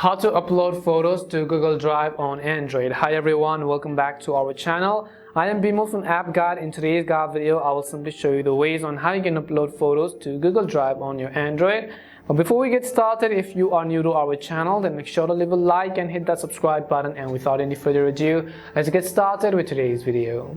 How to upload photos to Google Drive on Android. Hi everyone, welcome back to our channel. I am Bimo from App Guide. In today's guide video, I will simply show you the ways on how you can upload photos to Google Drive on your Android. But before we get started, if you are new to our channel, then make sure to leave a like and hit that subscribe button. And without any further ado, let's get started with today's video.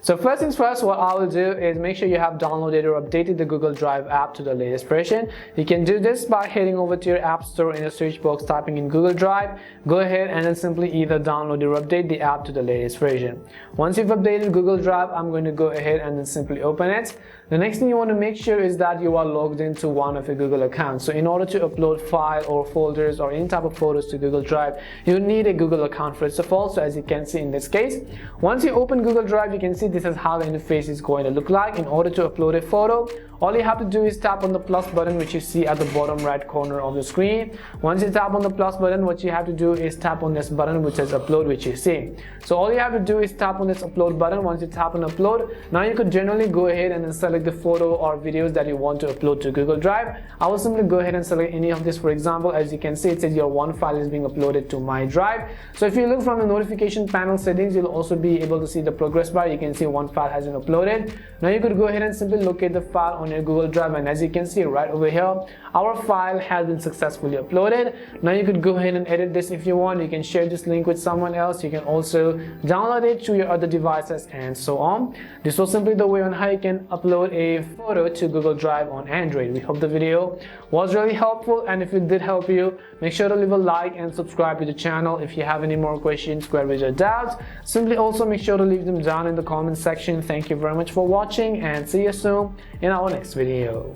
So first things first, what I will do is make sure you have downloaded or updated the Google Drive app to the latest version. You can do this by heading over to your app store, in the search box typing in Google Drive. Go ahead and then simply either download or update the app to the latest version. Once you've updated Google Drive, I'm going to go ahead and then simply open it. The next thing you want to make sure is that you are logged into one of your Google accounts. So in order to upload file or folders or any type of photos to Google Drive, you need a Google account first of all. So as you can see in this case, once you open Google Drive, you can see this is how the interface is going to look like. In order to upload a photo, all you have to do is tap on the plus button which you see at the bottom right corner of the screen. Once you tap on the plus button, what you have to do is tap on this button which says upload, which you see. So all you have to do is tap on this upload button. Once you tap on upload, now you could generally go ahead and then select the photo or videos that you want to upload to Google Drive. I will simply go ahead and select any of this. For example, as you can see, it says your one file is being uploaded to my drive. So if you look from the notification panel settings, you'll also be able to see the progress bar. You can see one file has been uploaded. Now you could go ahead and simply locate the file on your Google Drive, and as you can see right over here, our file has been successfully uploaded. Now you could go ahead and edit this if you want. You can share this link with someone else. You can also download it to your other devices and so on. This was simply the way on how you can upload a photo to Google Drive on Android. We hope the video was really helpful, and if it did help you, make sure to leave a like and subscribe to the channel. If you have any more questions, queries, or doubts, simply also make sure to leave them down in the comment section. Thank you very much for watching, and see you soon in our next video.